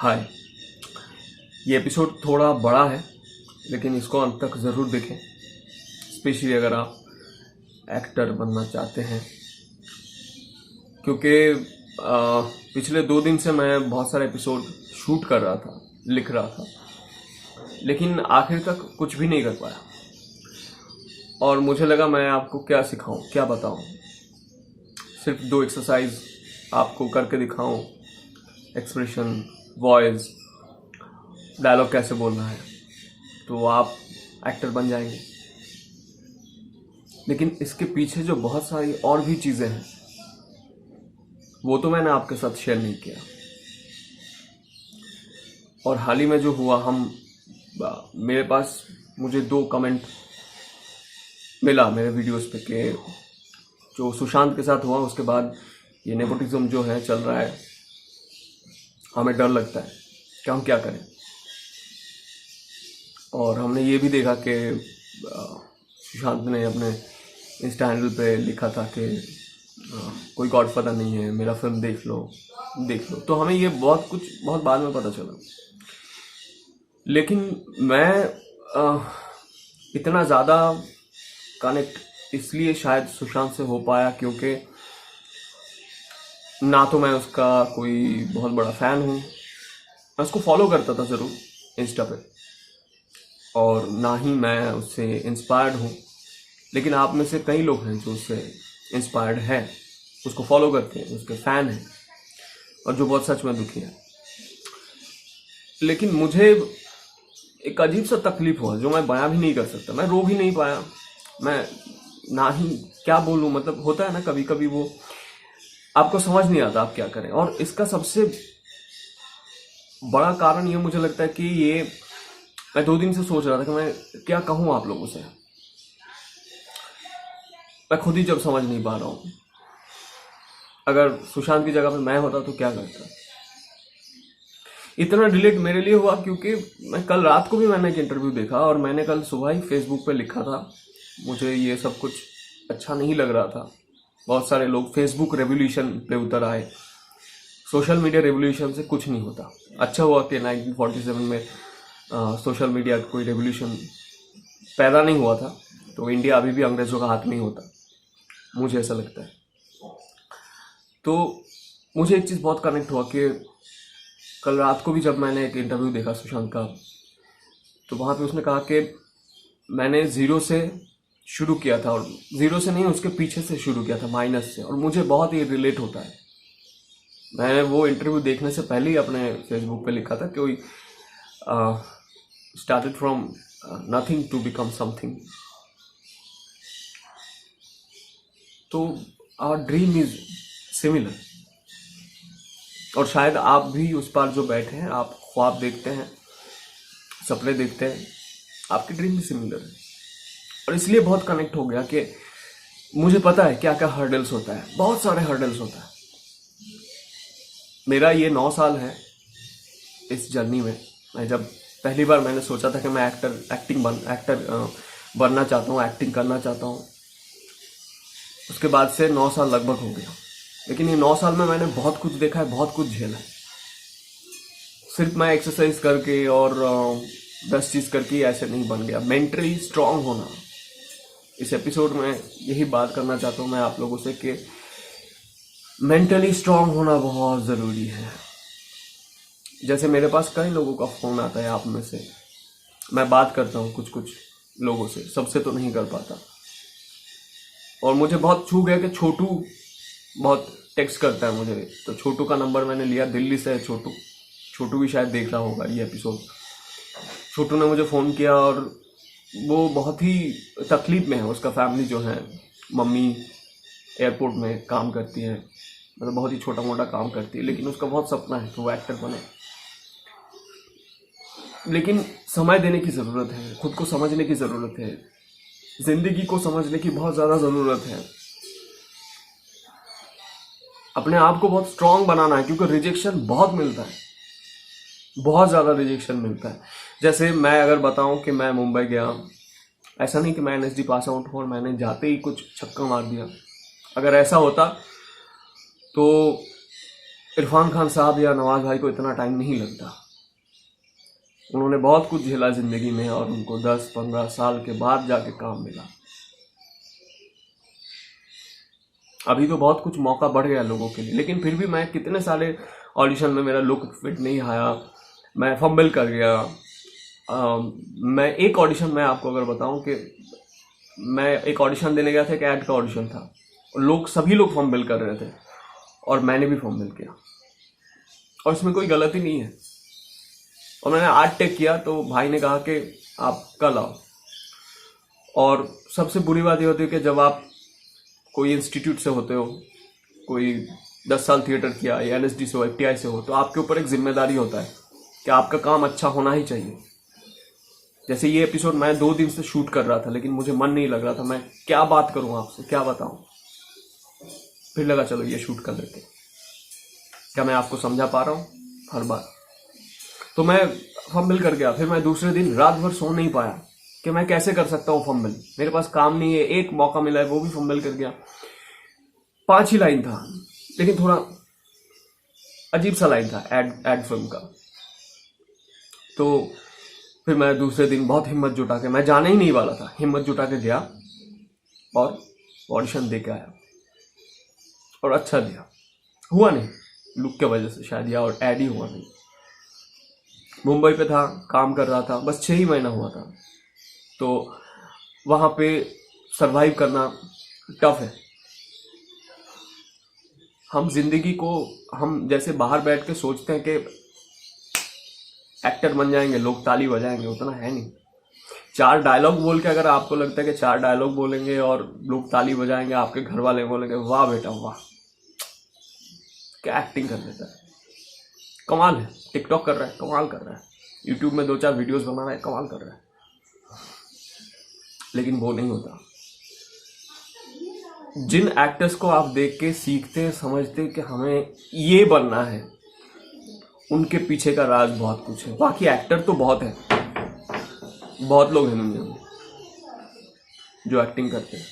हाय। ये एपिसोड थोड़ा बड़ा है लेकिन इसको अंत तक ज़रूर देखें, स्पेशली अगर आप एक्टर बनना चाहते हैं, क्योंकि पिछले 2 दिन से मैं बहुत सारे एपिसोड शूट कर रहा था, लिख रहा था, लेकिन आखिर तक कुछ भी नहीं कर पाया। और मुझे लगा मैं आपको क्या सिखाऊं, क्या बताऊं। सिर्फ 2 एक्सरसाइज आपको करके दिखाऊं, एक्सप्रेशन, वॉइस, डायलॉग कैसे बोलना है, तो आप एक्टर बन जाएंगे। लेकिन इसके पीछे जो बहुत सारी और भी चीज़ें हैं वो तो मैंने आपके साथ शेयर नहीं किया। और हाल ही में जो हुआ, मेरे पास मुझे 2 कमेंट मिला मेरे वीडियोस पे कि जो सुशांत के साथ हुआ उसके बाद ये नेपोटिज्म जो है चल रहा है, हमें डर लगता है कि हम क्या करें। और हमने ये भी देखा कि सुशांत ने अपने इंस्टा हैंडल पे लिखा था कि कोई गॉडफादर नहीं है, मेरा फिल्म देख लो। तो हमें ये बहुत बाद में पता चला। लेकिन मैं इतना ज़्यादा कनेक्ट इसलिए शायद सुशांत से हो पाया क्योंकि ना तो मैं उसका कोई बहुत बड़ा फ़ैन हूँ, मैं उसको फॉलो करता था ज़रूर इंस्टा पे, और ना ही मैं उससे इंस्पायर्ड हूँ। लेकिन आप में से कई लोग हैं जो उससे इंस्पायर्ड हैं, उसको फॉलो करते हैं, उसके फ़ैन हैं, और जो बहुत सच में दुखी है। लेकिन मुझे एक अजीब सा तकलीफ हुआ जो मैं बयां भी नहीं कर सकता। मैं रो भी नहीं पाया, मैं ना ही क्या बोलूँ। मतलब होता है ना कभी कभी वो आपको समझ नहीं आता आप क्या करें। और इसका सबसे बड़ा कारण ये मुझे लगता है कि ये मैं 2 दिन से सोच रहा था कि मैं क्या कहूँ आप लोगों से। मैं खुद ही जब समझ नहीं पा रहा हूँ। अगर सुशांत की जगह पे मैं होता तो क्या करता। इतना डिलेट मेरे लिए हुआ क्योंकि मैं कल रात को भी मैंने एक इंटरव्यू देखा और मैंने कल सुबह ही फेसबुक पे लिखा था। मुझे ये सब कुछ अच्छा नहीं लग रहा था। बहुत सारे लोग फेसबुक रेवोल्यूशन पे उतर आए। सोशल मीडिया रेवोल्यूशन से कुछ नहीं होता। अच्छा हुआ कि 1947 में सोशल मीडिया का कोई रेवोल्यूशन पैदा नहीं हुआ था, तो इंडिया अभी भी अंग्रेजों का हाथ में ही होता, मुझे ऐसा लगता है। तो मुझे एक चीज़ बहुत कनेक्ट हुआ कि कल रात को भी जब मैंने एक इंटरव्यू देखा सुशांत का, तो वहाँ पे उसने कहा कि मैंने ज़ीरो से शुरू किया था, और ज़ीरो से नहीं, उसके पीछे से शुरू किया था, माइनस से। और मुझे बहुत ही रिलेट होता है। मैंने वो इंटरव्यू देखने से पहले ही अपने फेसबुक पे लिखा था कि कोई started from nothing to become something. तो आवर ड्रीम इज सिमिलर। और शायद आप भी उस पार जो बैठे हैं, आप ख्वाब देखते हैं, सपने देखते हैं, आपकी ड्रीम भी सिमिलर है। और इसलिए बहुत कनेक्ट हो गया कि मुझे पता है क्या क्या हर्डल्स होता है, बहुत सारे हर्डल्स होता है। मेरा ये 9 साल है इस जर्नी में। मैं जब पहली बार मैंने सोचा था कि मैं एक्टर बनना चाहता हूँ, एक्टिंग करना चाहता हूँ, उसके बाद से 9 साल लगभग हो गया। लेकिन ये 9 साल में मैंने बहुत कुछ देखा है, बहुत कुछ झेला है। सिर्फ मैं एक्सरसाइज करके और 10 चीज़ करके ऐसे नहीं बन गया। मेंटली स्ट्रांग होना, इस एपिसोड में यही बात करना चाहता हूँ मैं आप लोगों से कि मेंटली स्ट्रांग होना बहुत ज़रूरी है। जैसे मेरे पास कई लोगों का फ़ोन आता है, आप में से मैं बात करता हूँ कुछ लोगों से, सबसे तो नहीं कर पाता। और मुझे बहुत छू गया कि छोटू बहुत टेक्स्ट करता है मुझे, तो छोटू का नंबर मैंने लिया। दिल्ली से है छोटू भी शायद देख रहा होगा ये एपिसोड। छोटू ने मुझे फ़ोन किया और वो बहुत ही तकलीफ में है। उसका फैमिली जो है, मम्मी एयरपोर्ट में काम करती है, मतलब बहुत ही छोटा मोटा काम करती है, लेकिन उसका बहुत सपना है कि वो एक्टर बने। लेकिन समय देने की ज़रूरत है, खुद को समझने की ज़रूरत है, ज़िंदगी को समझने की बहुत ज़्यादा ज़रूरत है। अपने आप को बहुत स्ट्रांग बनाना है, क्योंकि रिजेक्शन बहुत मिलता है, बहुत ज़्यादा रिजेक्शन मिलता है। जैसे मैं अगर बताऊं कि मैं मुंबई गया, ऐसा नहीं कि मैं एनएसडी पास आउट हूँ और मैंने जाते ही कुछ छक्का मार दिया। अगर ऐसा होता तो इरफान खान साहब या नवाज भाई को इतना टाइम नहीं लगता। उन्होंने बहुत कुछ झेला जिंदगी में और उनको 10-15 साल के बाद जाके काम मिला। अभी तो बहुत कुछ मौका बढ़ गया लोगों के लिए, लेकिन फिर भी मैं कितने सारे ऑडिशन में मेरा लुक फिट नहीं आया, मैं फंबल कर गया। मैं एक ऑडिशन में आपको अगर बताऊं कि मैं एक ऑडिशन देने गया था, एक ऐड का ऑडिशन था, सभी लोग फंबल कर रहे थे और मैंने भी फंबल किया और इसमें कोई गलती नहीं है। और मैंने आर्ट टेक किया तो भाई ने कहा कि आप कल आओ। और सबसे बुरी बात ये होती है कि जब आप कोई इंस्टीट्यूट से होते हो, कोई 10 साल थिएटर किया या एनएसडी से हो, एफटीआई से हो, तो आपके ऊपर एक जिम्मेदारी होता है कि आपका काम अच्छा होना ही चाहिए। जैसे ये एपिसोड मैं 2 दिन से शूट कर रहा था, लेकिन मुझे मन नहीं लग रहा था, मैं क्या बात करूं आपसे, क्या बताऊं। फिर लगा चलो ये शूट कर लेते। क्या मैं आपको समझा पा रहा हूं हर बार? तो मैं फंबल कर गया। फिर मैं दूसरे दिन रात भर सो नहीं पाया कि मैं कैसे कर सकता हूँ फंबल, मेरे पास काम नहीं है। एक मौका मिला है, वो भी फंबल कर गया। 5 ही लाइन था, लेकिन थोड़ा अजीब सा लाइन था एड फिल्म का। तो फिर मैं दूसरे दिन बहुत हिम्मत जुटा के, मैं जाने ही नहीं वाला था, हिम्मत जुटा के गया और ऑडिशन दे के आया और अच्छा दिया। हुआ नहीं, लुक के वजह से शायद, या और एड ही हुआ नहीं। मुंबई पे था, काम कर रहा था, बस 6 ही महीना हुआ था। तो वहां पे सरवाइव करना टफ है। हम जिंदगी को, हम जैसे बाहर बैठ के सोचते हैं कि एक्टर बन जाएंगे, लोग ताली बजाएंगे, उतना है नहीं। 4 डायलॉग बोल के अगर आपको लगता है कि 4 डायलॉग बोलेंगे और लोग ताली बजाएंगे, आपके घर वाले बोलेंगे वाह बेटा वाह, क्या एक्टिंग कर लेता है, कमाल है, टिकटॉक कर रहा है, कमाल कर रहा है, यूट्यूब में 2-4 वीडियोस बना रहा है, कमाल कर रहा है। लेकिन वो नहीं होता। जिन एक्टर्स को आप देख के सीखते हैं, समझते हैं कि हमें ये बनना है, उनके पीछे का राज बहुत कुछ है। बाकी एक्टर तो बहुत है, बहुत लोग हैं दुनिया में जो एक्टिंग करते हैं,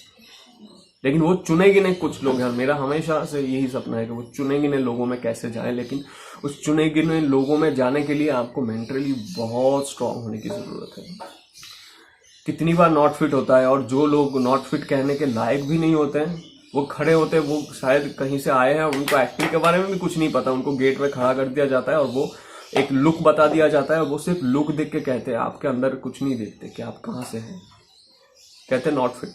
लेकिन वो चुने गिने कुछ लोग हैं। मेरा हमेशा से यही सपना है कि वो चुने गिने लोगों में कैसे जाए, लेकिन उस चुने गिने लोगों में जाने के लिए आपको मेंटली बहुत स्ट्रांग होने की जरूरत है। कितनी बार नॉट फिट होता है, और जो लोग नॉट फिट कहने के लायक भी नहीं होते हैं, वो खड़े होते हैं, वो शायद कहीं से आए हैं, उनको एक्टिंग के बारे में भी कुछ नहीं पता, उनको गेट में खड़ा कर दिया जाता है और वो एक लुक बता दिया जाता है और वो सिर्फ लुक देख के कहते हैं, आपके अंदर कुछ नहीं देखते कि आप कहाँ से हैं। कहते हैं नॉट फिट,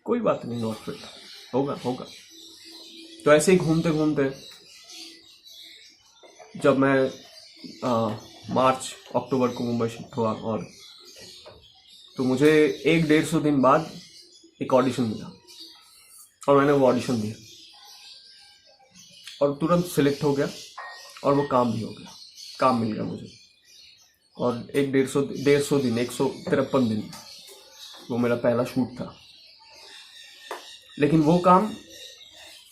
कोई बात नहीं, नॉट फिट होगा। तो ऐसे ही घूमते घूमते जब मैं मार्च अक्टूबर को मुंबई शिफ्ट हुआ, और तो मुझे 1-150 दिन बाद एक ऑडिशन मिला और मैंने वो ऑडिशन दिया और तुरंत सिलेक्ट हो गया और वो काम भी हो गया, काम मिल गया मुझे। और 150 दिन 153 दिन वो मेरा पहला शूट था। लेकिन वो काम,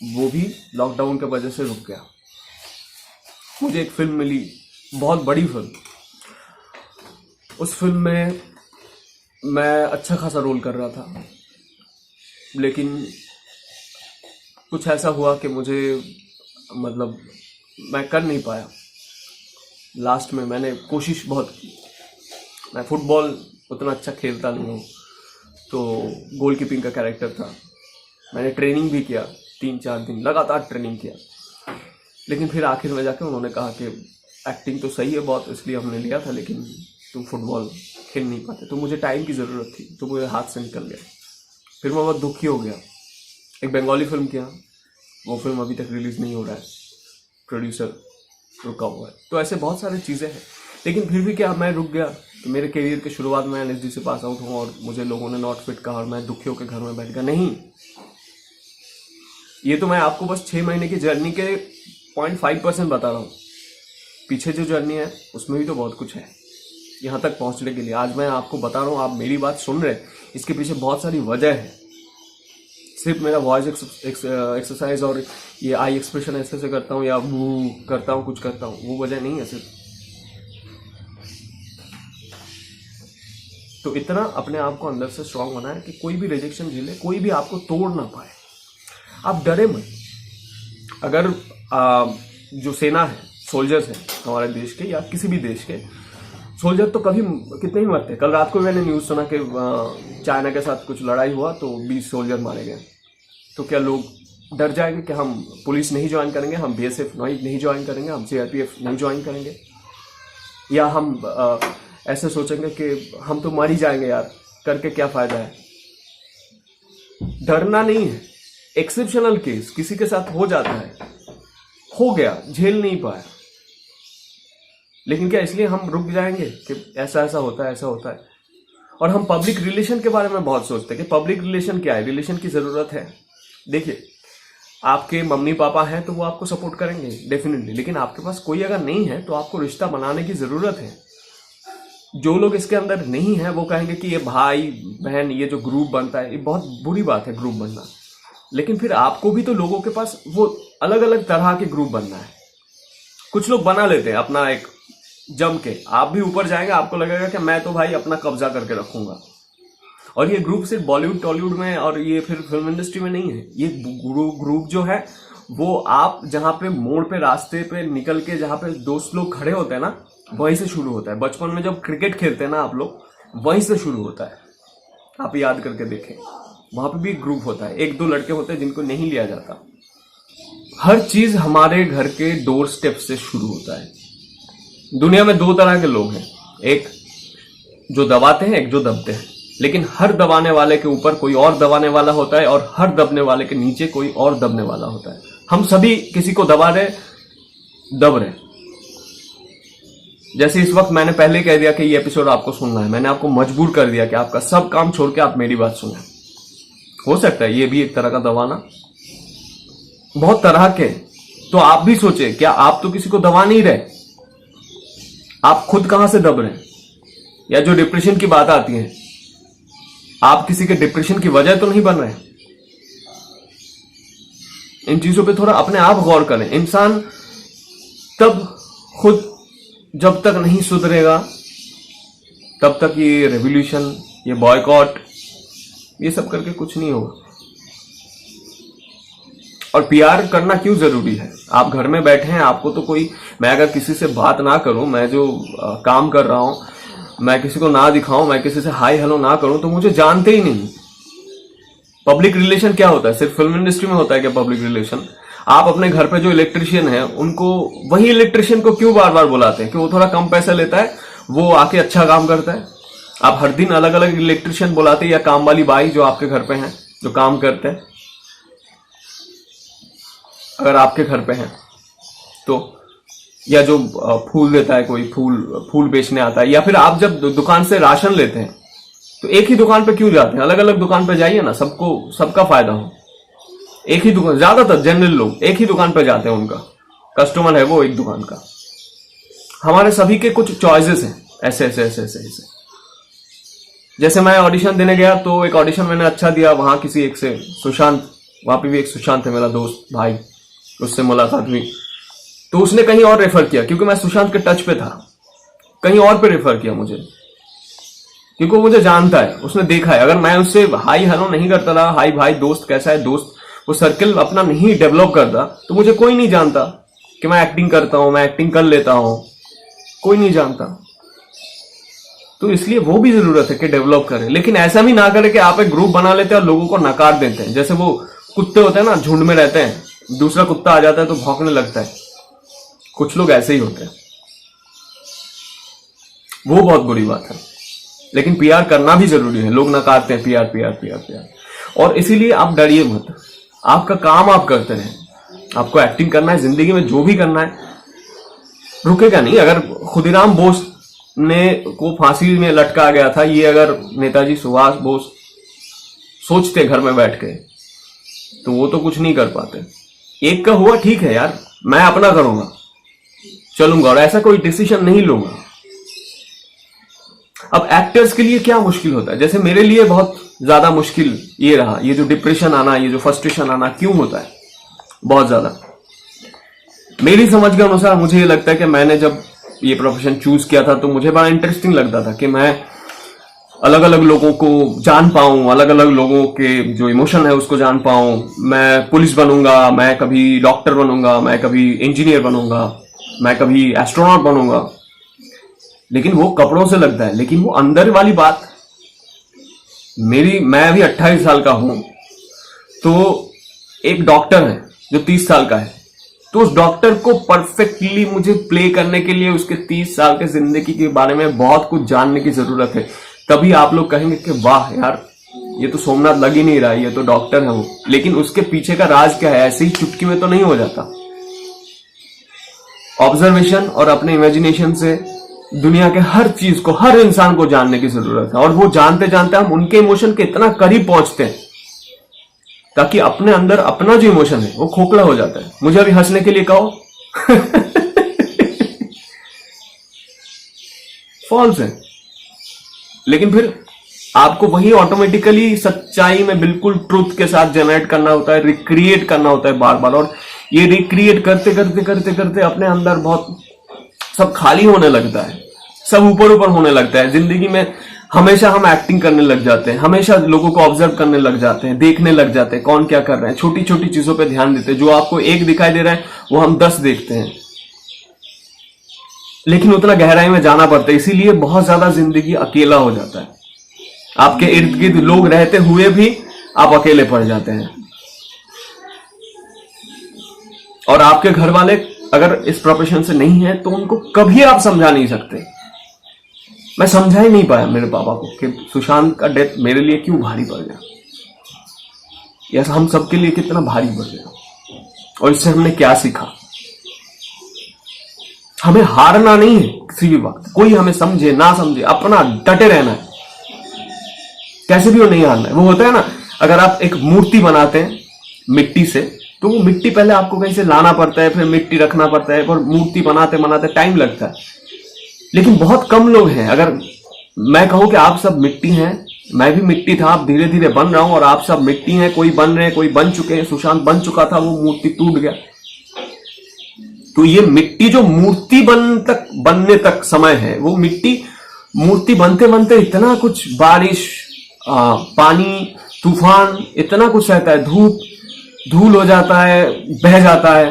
वो भी लॉकडाउन की वजह से रुक गया। मुझे एक फिल्म मिली, बहुत बड़ी फिल्म। उस फिल्म में मैं अच्छा खासा रोल कर रहा था, लेकिन कुछ ऐसा हुआ कि मुझे, मतलब मैं कर नहीं पाया। लास्ट में मैंने कोशिश बहुत की, मैं फुटबॉल उतना अच्छा खेलता नहीं हूँ, तो गोलकीपिंग का कैरेक्टर था। मैंने ट्रेनिंग भी किया, 3-4 दिन लगातार ट्रेनिंग किया, लेकिन फिर आखिर में जाके उन्होंने कहा कि एक्टिंग तो सही है बहुत, इसलिए हमने लिया था, लेकिन तुम फुटबॉल खेल नहीं पाते। तो मुझे टाइम की ज़रूरत थी, तो मुझे हाथ से निकल गया। फिर मैं बहुत दुखी हो गया। एक बंगाली फिल्म किया, वो फिल्म अभी तक रिलीज़ नहीं हो रहा है, प्रोड्यूसर रुका हुआ है। तो ऐसे बहुत सारी चीज़ें हैं, लेकिन फिर भी क्या, मैं रुक गया। तो मेरे करियर के शुरुआत में एनएसडी से पास आउट हूँ और मुझे लोगों ने नॉट फिट कहा और मैं दुखी होकर घर में बैठ गया। नहीं, ये तो मैं आपको बस 6 महीने की जर्नी के 0.5% बता रहा हूँ। पीछे जो जर्नी है उसमें भी तो बहुत कुछ है यहाँ तक पहुँचने के लिए। आज मैं आपको बता रहा हूँ, आप मेरी बात सुन रहे हैं, इसके पीछे बहुत सारी वजह है। सिर्फ मेरा वॉइस एक्सरसाइज और ये आई एक्सप्रेशन ऐसे से करता हूँ या वो करता हूँ, कुछ करता हूँ, वो वजह नहीं है सिर्फ। तो इतना अपने आप को अंदर से स्ट्रांग बनाए कि कोई भी रिजेक्शन झेले, कोई भी आपको तोड़ ना पाए। आप डरे मत। अगर जो सेना है, सोल्जर्स हैं हमारे देश के या किसी भी देश के, सोल्जर तो कभी कितने ही मरते। कल रात को मैंने न्यूज़ सुना कि चाइना के साथ कुछ लड़ाई हुआ तो 20 सोल्जर मारे गए। तो क्या लोग डर जाएंगे कि हम पुलिस नहीं ज्वाइन करेंगे, हम BSF नहीं ज्वाइन करेंगे, हम CRPF नहीं ज्वाइन करेंगे, या हम ऐसे सोचेंगे कि हम तो मर ही जाएंगे यार, करके क्या फायदा है। डरना नहीं है, एक्सेप्शनल केस किसी के साथ हो जाता है, हो गया, झेल नहीं पाया, लेकिन क्या इसलिए हम रुक जाएंगे कि ऐसा ऐसा होता है, ऐसा होता है। और हम पब्लिक रिलेशन के बारे में बहुत सोचते हैं कि पब्लिक रिलेशन क्या है, रिलेशन की जरूरत है। देखिए, आपके मम्मी पापा हैं तो वो आपको सपोर्ट करेंगे डेफिनेटली, लेकिन आपके पास कोई अगर नहीं है तो आपको रिश्ता बनाने की जरूरत है। जो लोग इसके अंदर नहीं है वो कहेंगे कि ये भाई बहन, ये जो ग्रुप बनता है, ये बहुत बुरी बात है ग्रुप बनना, लेकिन फिर आपको भी तो लोगों के पास वो अलग अलग तरह के ग्रुप बनना है। कुछ लोग बना लेते हैं अपना एक जम के, आप भी ऊपर जाएंगे, आपको लगेगा कि मैं तो भाई अपना कब्जा करके रखूंगा। और ये ग्रुप सिर्फ बॉलीवुड टॉलीवुड में और ये फिर फिल्म इंडस्ट्री में नहीं है, ये ग्रुप जो है वो आप जहाँ पे मोड़ पे रास्ते पे निकल के जहाँ पे दोस्त लोग खड़े होते हैं ना, वहीं से शुरू होता है। बचपन में जब क्रिकेट खेलते हैं ना आप लोग, वहीं से शुरू होता है। आप याद करके देखें, वहां पे भी ग्रुप होता है, 1-2 लड़के होते हैं जिनको नहीं लिया जाता। हर चीज हमारे घर के डोर स्टेप से शुरू होता है। दुनिया में 2 तरह के लोग हैं, एक जो दबाते हैं, एक जो दबते हैं। लेकिन हर दबाने वाले के ऊपर कोई और दबाने वाला होता है और हर दबने वाले के नीचे कोई और दबने वाला होता है। हम सभी किसी को दबा रहे, दब रहे। जैसे इस वक्त मैंने पहले कह दिया कि ये एपिसोड आपको सुनना है, मैंने आपको मजबूर कर दिया कि आपका सब काम छोड़ के आप मेरी बात सुने। हो सकता है ये भी एक तरह का दबाना, बहुत तरह के। तो आप भी सोचे, क्या आप तो किसी को दबा नहीं रहे, आप खुद कहां से दब रहे हैं? या जो डिप्रेशन की बात आती है, आप किसी के डिप्रेशन की वजह तो नहीं बन रहे? इन चीजों पे थोड़ा अपने आप गौर करें। इंसान तब खुद जब तक नहीं सुधरेगा तब तक ये रेवोल्यूशन, ये बॉयकॉट, ये सब करके कुछ नहीं होगा। और PR करना क्यों जरूरी है? आप घर में बैठे हैं, आपको तो कोई, मैं अगर किसी से बात ना करूं, मैं जो काम कर रहा हूं, मैं किसी को ना दिखाऊं, मैं किसी से हाय हेलो ना करूं, तो मुझे जानते ही नहीं। पब्लिक रिलेशन क्या होता है? सिर्फ फिल्म इंडस्ट्री में होता है क्या पब्लिक रिलेशन? आप अपने घर पे जो इलेक्ट्रिशियन है, उनको, वही इलेक्ट्रिशियन को क्यों बार बार बुलाते हैं? कि वो थोड़ा कम पैसा लेता है, वो आके अच्छा काम करता है। आप हर दिन अलग अलग इलेक्ट्रिशियन बुलाते हैं, या काम वाली बाई जो आपके घर पे हैं, जो काम करते हैं, अगर आपके घर पे हैं तो, या जो फूल देता है, कोई फूल बेचने आता है, या फिर आप जब दुकान से राशन लेते हैं तो एक ही दुकान पे क्यों जाते हैं? अलग अलग दुकान पे जाइए ना, सबको, सबका फायदा हो। एक ही दुकान, ज्यादातर जनरल लोग एक ही दुकान पे जाते हैं, उनका कस्टमर है वो एक दुकान का। हमारे सभी के कुछ चॉइसेस हैं, ऐसे ऐसे ऐसे ऐसे ऐसे। जैसे मैं ऑडिशन देने गया तो एक ऑडिशन मैंने अच्छा दिया, वहां किसी एक से, सुशांत, वहां पे भी एक सुशांत है मेरा दोस्त भाई, उससे मुलाकात हुई, तो उसने कहीं और रेफर किया, क्योंकि मैं सुशांत के टच पे था, कहीं और पे रेफर किया मुझे, क्योंकि वो मुझे जानता है, उसने देखा है। अगर मैं उससे हाई हेलो नहीं करता रहा, हाई भाई दोस्त कैसा है दोस्त, वो सर्कल अपना नहीं डेवलप करता, तो मुझे कोई नहीं जानता कि मैं एक्टिंग करता हूं, मैं एक्टिंग कर लेता हूं, कोई नहीं जानता। तो इसलिए वो भी जरूरत है कि डेवलप करें, लेकिन ऐसा भी ना करें कि आप एक ग्रुप बना लेते हैं और लोगों को नकार देते हैं। जैसे वो कुत्ते होते हैं ना, झुंड में रहते हैं, दूसरा कुत्ता आ जाता है तो भौंकने लगता है, कुछ लोग ऐसे ही होते हैं, वो बहुत बुरी बात है। लेकिन PR करना भी जरूरी है, लोग नकारते हैं PR PR PR PR। और इसीलिए आप डरिए मत, आपका काम आप करते रहें। आपको एक्टिंग करना है, जिंदगी में जो भी करना है, रुकेगा नहीं। अगर खुदीराम बोस ने को फांसी में लटका गया था, ये अगर नेताजी सुभाष बोस सोचते घर में बैठ के, तो वो तो कुछ नहीं कर पाते। एक का हुआ ठीक है यार, मैं अपना करूंगा, चलूंगा, और ऐसा कोई डिसीजन नहीं लूंगा। अब एक्टर्स के लिए क्या मुश्किल होता है? जैसे मेरे लिए बहुत ज्यादा मुश्किल ये रहा, ये जो डिप्रेशन आना, ये जो फ्रस्ट्रेशन आना क्यों होता है बहुत ज्यादा। मेरी समझ के अनुसार मुझे ये लगता है कि मैंने जब ये प्रोफेशन चूज किया था तो मुझे बड़ा इंटरेस्टिंग लगता था कि मैं अलग अलग लोगों को जान पाऊं, अलग अलग लोगों के जो इमोशन है उसको जान पाऊं। मैं पुलिस बनूंगा, मैं कभी डॉक्टर बनूंगा, मैं कभी इंजीनियर बनूंगा, मैं कभी एस्ट्रोनॉट बनूंगा। लेकिन वो कपड़ों से लगता है, लेकिन वो अंदर वाली बात मैं अभी 28 साल का हूं, तो एक डॉक्टर है जो 30 साल का है, तो उस डॉक्टर को परफेक्टली मुझे प्ले करने के लिए उसके 30 साल के जिंदगी के बारे में बहुत कुछ जानने की जरूरत है। तभी आप लोग कहेंगे कि वाह यार, ये तो सोमनाथ लग ही नहीं रहा, ये तो डॉक्टर है वो। लेकिन उसके पीछे का राज क्या है, ऐसे ही चुटकी में तो नहीं हो जाता। ऑब्जर्वेशन और अपने इमेजिनेशन से दुनिया के हर चीज को, हर इंसान को जानने की जरूरत है। और वो जानते जानते हम उनके इमोशन के इतना करीब पहुंचते हैं ताकि अपने अंदर अपना जो इमोशन है वो खोखला हो जाता है। मुझे अभी हंसने के लिए कहो फॉल्स है, लेकिन फिर आपको वही ऑटोमेटिकली सच्चाई में बिल्कुल ट्रूथ के साथ जनरेट करना होता है, रिक्रिएट करना होता है बार बार। और ये रिक्रिएट करते करते करते करते अपने अंदर बहुत सब खाली होने लगता है, सब ऊपर ऊपर होने लगता है। जिंदगी में हमेशा हम एक्टिंग करने लग जाते हैं, हमेशा लोगों को ऑब्जर्व करने लग जाते हैं, देखने लग जाते हैं कौन क्या कर रहे हैं, छोटी छोटी चीजों पे ध्यान देते हैं। जो आपको एक दिखाई दे रहा है वो हम 10 देखते हैं, लेकिन उतना गहराई में जाना पड़ता है। इसीलिए बहुत ज्यादा जिंदगी अकेला हो जाता है। आपके इर्द गिर्द लोग रहते हुए भी आप अकेले पड़ जाते हैं। और आपके घर वाले अगर इस प्रोफेशन से नहीं है तो उनको कभी आप समझा नहीं सकते। मैं समझा ही नहीं पाया मेरे पापा को कि सुशांत का डेथ मेरे लिए क्यों भारी पड़ गया, या हम सबके लिए कितना भारी पड़ गया, और इससे हमने क्या सीखा। हमें हारना नहीं है किसी भी बात, कोई हमें समझे ना समझे, अपना डटे रहना है, कैसे भी वो नहीं हारना है। वो होता है ना, अगर आप एक मूर्ति बनाते हैं मिट्टी से, तो वो मिट्टी पहले आपको कहीं से लाना पड़ता है, फिर मिट्टी रखना पड़ता है, और मूर्ति बनाते बनाते टाइम लगता है। लेकिन बहुत कम लोग हैं, अगर मैं कहूं कि आप सब मिट्टी हैं, मैं भी मिट्टी था, आप धीरे धीरे बन रहा हूं, और आप सब मिट्टी हैं, कोई बन रहे हैं, कोई बन चुके हैं। सुशांत बन चुका था, वो मूर्ति टूट गया। तो ये मिट्टी जो मूर्ति बनने तक समय है, वो मिट्टी मूर्ति बनते बनते इतना कुछ बारिश, पानी, तूफान, इतना कुछ रहता है, धूप, धूल हो जाता है, बह जाता है,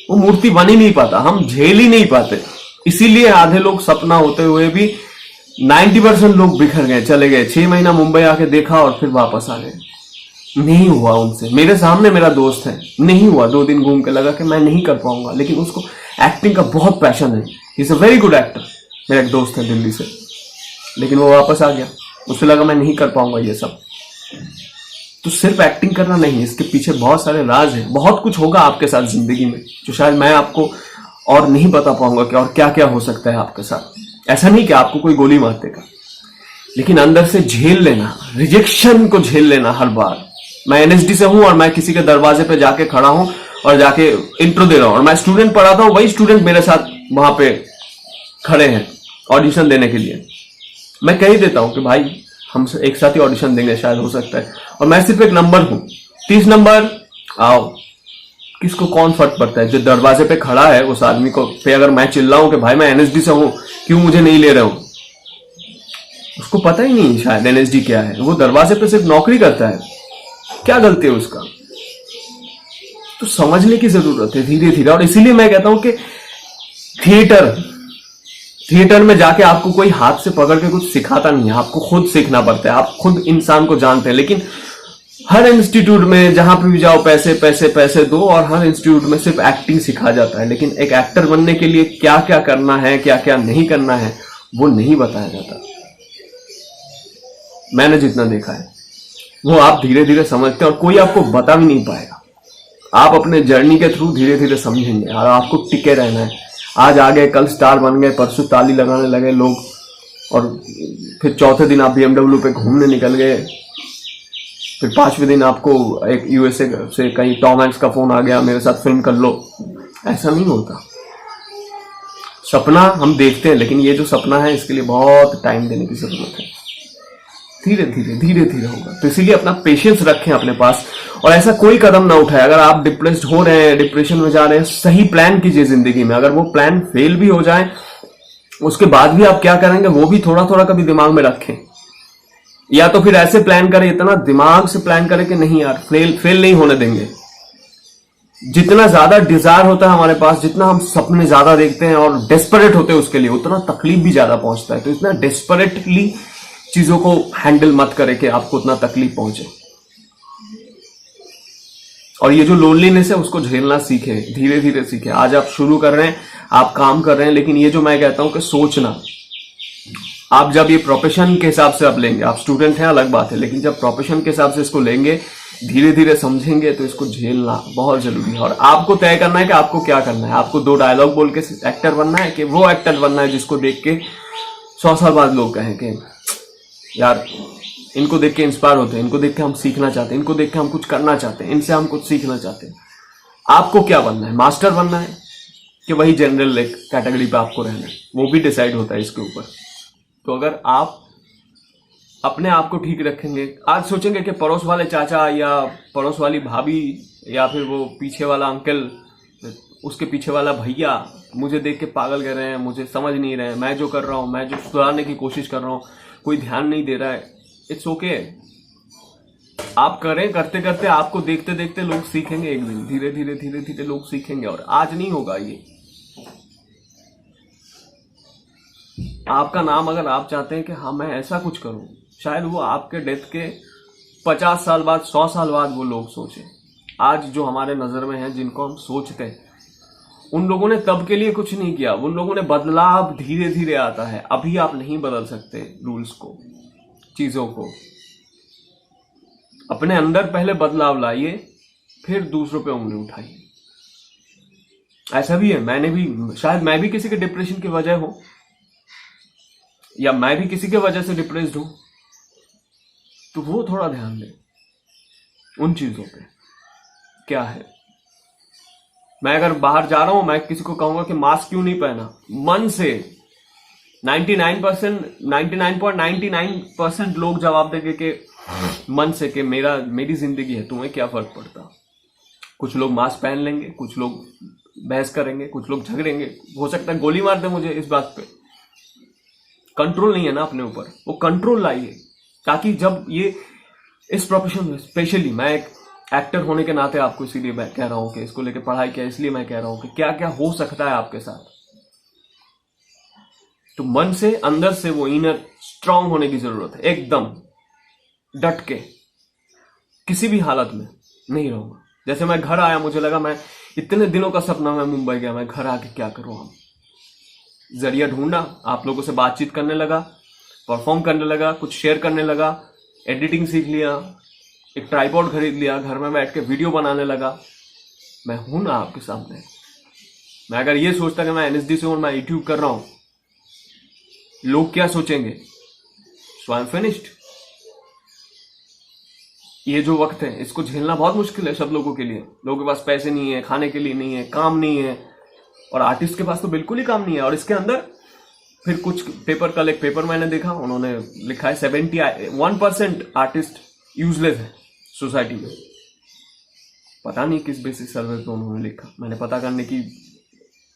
वो मूर्ति बन ही नहीं पाता, हम झेल ही नहीं पाते। इसीलिए आधे लोग सपना होते हुए भी 90% लोग बिखर गए, चले गए, 6 महीना मुंबई आके देखा और फिर वापस आ गए। नहीं हुआ उनसे। मेरे सामने मेरा दोस्त है, नहीं हुआ, 2 दिन घूम के लगा कि मैं नहीं कर पाऊंगा, लेकिन उसको एक्टिंग का बहुत पैशन है, he is a very good actor. मेरा एक दोस्त है दिल्ली से, लेकिन वो वापस आ गया, उसे लगा मैं नहीं कर पाऊंगा ये सब। तो सिर्फ एक्टिंग करना नहीं, इसके पीछे बहुत सारे राज हैं, बहुत कुछ होगा आपके साथ जिंदगी में जो शायद मैं आपको और नहीं बता पाऊंगा कि और क्या क्या हो सकता है आपके साथ। ऐसा नहीं कि आपको कोई गोली मार देगा, लेकिन अंदर से झेल लेना, रिजेक्शन को झेल लेना हर बार। मैं एनएसडी से हूं और मैं किसी के दरवाजे पे जाके खड़ा हूं और जाके इंट्रो दे रहा हूं, और मैं स्टूडेंट पढ़ाता हूं, वही स्टूडेंट मेरे साथ वहां पे खड़े हैं ऑडिशन देने के लिए। मैं कह ही देता हूं कि भाई हम एक साथ ही ऑडिशन देंगे, शायद हो सकता है, और मैं सिर्फ एक नंबर हूं, 30 नंबर, आओ। किसको कौन फर्क पड़ता है? जो दरवाजे पे खड़ा है उस आदमी को पे अगर मैं चिल्लाऊं कि भाई मैं एनएसडी से हूं, क्यों मुझे नहीं ले रहे हो, उसको पता ही नहीं शायद एनएसडी क्या है। वो दरवाजे पे सिर्फ नौकरी करता है, क्या गलती है उसका? तो समझने की जरूरत है धीरे धीरे। और इसीलिए मैं कहता हूं कि थिएटर में जाके आपको कोई हाथ से पकड़ के कुछ सिखाता नहीं है, आपको खुद सीखना पड़ता है, आप खुद इंसान को जानते हैं। लेकिन हर इंस्टीट्यूट में जहां पे भी जाओ पैसे पैसे पैसे दो, और हर इंस्टीट्यूट में सिर्फ एक्टिंग सिखा जाता है, लेकिन एक एक्टर बनने के लिए क्या क्या करना है, क्या क्या नहीं करना है, वो नहीं बताया जाता। मैंने जितना देखा है वो आप धीरे धीरे समझते हैं, और कोई आपको बता भी नहीं पाएगा। आप अपने जर्नी के थ्रू धीरे धीरे समझेंगे, और आपको टिके रहना है। आज आ गए, कल स्टार बन गए, परसों ताली लगाने लगे लोग, और फिर चौथे दिन आप BMW पे घूमने निकल गए, फिर 5वें दिन आपको एक USA से कहीं टॉम हैंक्स का फोन आ गया, मेरे साथ फिल्म कर लो। ऐसा नहीं होता। सपना हम देखते हैं, लेकिन ये जो सपना है इसके लिए बहुत टाइम देने की जरूरत है। धीरे धीरे होगा। तो इसीलिए अपना पेशेंस रखें अपने पास, और ऐसा कोई कदम ना उठाए। अगर आप डिप्रेस्ड हो रहे हैं, डिप्रेशन में जा रहे हैं, सही प्लान कीजिए जिंदगी में। अगर वो प्लान फेल भी हो जाए, उसके बाद भी आप क्या करेंगे वो भी थोड़ा थोड़ा कभी दिमाग में रखें। या तो फिर ऐसे प्लान करें, इतना दिमाग से प्लान करें कि नहीं यार फेल नहीं होने देंगे। जितना ज्यादा डिजायर होता है हमारे पास, जितना हम सपने ज्यादा देखते हैं और डेस्परेट होते हैं उसके लिए, उतना तकलीफ भी ज्यादा पहुंचता है। तो इतना डेस्परेटली चीजों को हैंडल मत करें कि आपको उतना तकलीफ पहुंचे। और ये जो लोनलीनेस है उसको झेलना सीखे, धीरे धीरे सीखे। आज आप शुरू कर रहे हैं, आप काम कर रहे हैं, लेकिन ये जो मैं कहता हूं कि सोचना, आप जब ये प्रोफेशन के हिसाब से आप लेंगे, आप स्टूडेंट हैं अलग बात है, लेकिन जब प्रोफेशन के हिसाब से इसको लेंगे, धीरे धीरे समझेंगे, तो इसको झेलना बहुत जरूरी है। और आपको तय करना है कि आपको क्या करना है। आपको 2 डायलॉग बोल के एक्टर बनना है कि वो एक्टर बनना है जिसको देख के 100 साल बाद लोग कहें कि यार इनको देख के इंस्पायर होते हैं, इनको देख के हम सीखना चाहते हैं, इनको देख के हम कुछ करना चाहते हैं, इनसे हम कुछ सीखना चाहते हैं। आपको क्या बनना है? मास्टर बनना है कि वही जनरल एक कैटेगरी पे आपको रहना है? वो भी डिसाइड होता है इसके ऊपर। तो अगर आप अपने आप को ठीक रखेंगे, आज सोचेंगे कि पड़ोस वाले चाचा या पड़ोस वाली भाभी या फिर वो पीछे वाला अंकल, उसके पीछे वाला भैया मुझे देख के पागल कर रहे हैं, मुझे समझ नहीं रहे हैं, मैं जो कर रहा हूं, मैं जो सुधारने की कोशिश कर रहा हूं, कोई ध्यान नहीं दे रहा है। It's okay. आप करें, करते करते आपको देखते देखते लोग सीखेंगे। एक दिन धीरे धीरे धीरे धीरे लोग सीखेंगे। और आज नहीं होगा ये। आपका नाम अगर आप चाहते हैं कि हाँ मैं ऐसा कुछ करूं, शायद वो आपके डेथ के 50 साल बाद, 100 साल बाद वो लोग सोचे। आज जो हमारे नजर में है, जिनको हम सोचते हैं, उन लोगों ने तब के लिए कुछ नहीं किया। उन लोगों ने बदलाव धीरे धीरे आता है। अभी आप नहीं बदल सकते रूल्स को, चीजों को। अपने अंदर पहले बदलाव लाइए, फिर दूसरों पे उंगली उठाइए। ऐसा भी है, मैंने भी, शायद मैं भी किसी के डिप्रेशन की वजह हो, या मैं भी किसी के वजह से डिप्रेस्ड हूं, तो वो थोड़ा ध्यान दें उन चीजों पे। क्या है, मैं अगर बाहर जा रहा हूं, मैं किसी को कहूंगा कि मास्क क्यों नहीं पहना, मन से 99.99% लोग जवाब देंगे कि मन से कि मेरी जिंदगी है, तुम्हें क्या फर्क पड़ता। कुछ लोग मास्क पहन लेंगे, कुछ लोग बहस करेंगे, कुछ लोग झगड़ेंगे, हो सकता है गोली मार दे मुझे। इस बात पे कंट्रोल नहीं है ना अपने ऊपर, वो कंट्रोल लाइए। ताकि जब ये इस प्रोफेशन में, स्पेशली मैं एक एक्टर होने के नाते आपको इसीलिए मैं कह रहा हूं कि इसको लेके पढ़ाई किया, इसलिए मैं कह रहा हूं कि क्या क्या हो सकता है आपके साथ। तो मन से, अंदर से वो इनर स्ट्रांग होने की जरूरत है। एकदम डट के किसी भी हालत में नहीं रहूंगा। जैसे मैं घर आया, मुझे लगा मैं इतने दिनों का सपना, मैं मुंबई गया, मैं घर आके क्या करूं। हम जरिया ढूंढा, आप लोगों से बातचीत करने लगा, परफॉर्म करने लगा, कुछ शेयर करने लगा, एडिटिंग सीख लिया, एक ट्राइपॉड खरीद लिया, घर में बैठ के वीडियो बनाने लगा। मैं हूं ना आपके सामने। मैं अगर ये सोचता कि मैं एनएसडी से हूं, मैं यूट्यूब कर रहा हूं, लोग क्या सोचेंगे, सो आई एम फिनिश्ड। ये जो वक्त है, इसको झेलना बहुत मुश्किल है सब लोगों के लिए। लोगों के पास पैसे नहीं है, खाने के लिए नहीं है, काम नहीं है, और आर्टिस्ट के पास तो बिल्कुल ही काम नहीं है। और इसके अंदर फिर कुछ पेपर, कल एक पेपर मैंने देखा, उन्होंने लिखा है 71% आर्टिस्ट यूजलेस है सोसाइटी में। पता नहीं किस बेसिस सर्वे पे उन्होंने लिखा, मैंने पता करने की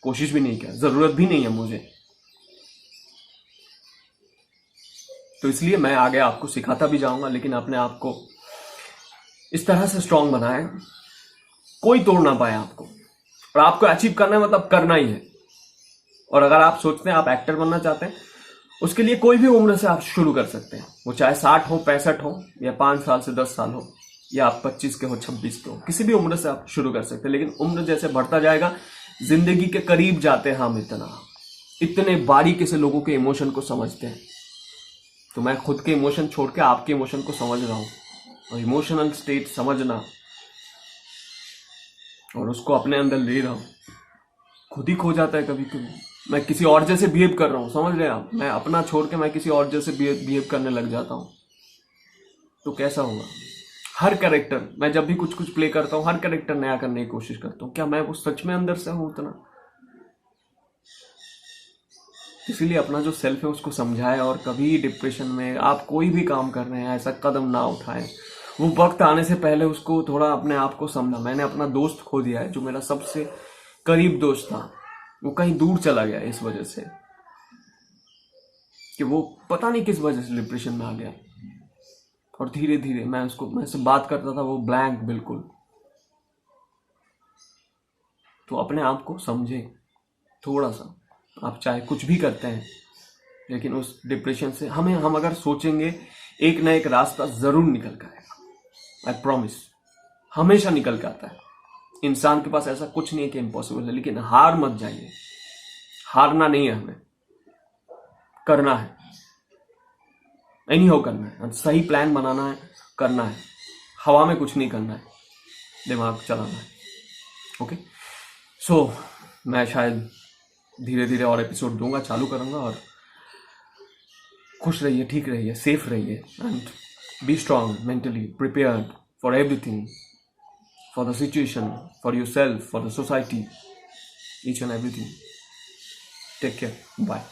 कोशिश भी नहीं किया, जरूरत भी नहीं है मुझे। तो इसलिए मैं आगे आपको सिखाता भी जाऊंगा, लेकिन अपने आप को इस तरह से स्ट्रांग बनाए, कोई तोड़ ना पाए आपको। और आपको अचीव करना है, मतलब करना ही है। और अगर आप सोचते हैं आप एक्टर बनना चाहते हैं, उसके लिए कोई भी उम्र से आप शुरू कर सकते हैं। वो चाहे 60 हो, 65 हो, या 5 साल से 10 साल हो, या आप 25 के हो, 26 के हो, किसी भी उम्र से आप शुरू कर सकते हैं। लेकिन उम्र जैसे बढ़ता जाएगा, जिंदगी के करीब जाते हैं हम, इतने बारीकी से लोगों के इमोशन को समझते हैं। तो मैं खुद के इमोशन छोड़ के आपके इमोशन को समझ रहा हूं। और इमोशनल स्टेट समझना और उसको अपने अंदर ले रहा हूं, खुद ही खो जाता है कभी कभी। मैं किसी और जैसे बिहेव कर रहा हूं, समझ रहे हैं आप, मैं अपना छोड़ के मैं किसी और जैसे बिहेव करने लग जाता हूं, तो कैसा होगा। हर कैरेक्टर, मैं जब भी कुछ प्ले करता हूं, हर कैरेक्टर नया करने की कोशिश करता हूं। क्या मैं वो सच में अंदर से हूं उतना? इसीलिए अपना जो सेल्फ है उसको समझाए। और कभी डिप्रेशन में आप कोई भी काम कर रहे हैं, ऐसा कदम ना उठाएं। वो वक्त आने से पहले उसको थोड़ा अपने आप को समझा। मैंने अपना दोस्त खो दिया है, जो मेरा सबसे करीब दोस्त था। वो कहीं दूर चला गया इस वजह से कि वो पता नहीं किस वजह से डिप्रेशन में आ गया। और धीरे धीरे मैं से बात करता था, वो ब्लैंक बिल्कुल। तो अपने आप को समझे थोड़ा सा। आप चाहे कुछ भी करते हैं, लेकिन उस डिप्रेशन से हम अगर सोचेंगे, एक ना एक रास्ता जरूर निकल कर आएगा। आई प्रॉमिस, हमेशा निकल कर आता है। इंसान के पास ऐसा कुछ नहीं है कि इम्पॉसिबल है। लेकिन हार मत जाइए, हारना नहीं है, हमें करना है, एनी हो करना है, सही प्लान बनाना है, करना है। हवा में कुछ नहीं करना है, दिमाग चलाना है। ओके, सो मैं शायद धीरे धीरे और एपिसोड दूंगा, चालू करूंगा। और खुश रहिए, ठीक रहिए, सेफ रहिए, and be strong, mentally prepared for everything, for the situation, for your self, for the society, each and everything. Take care, bye.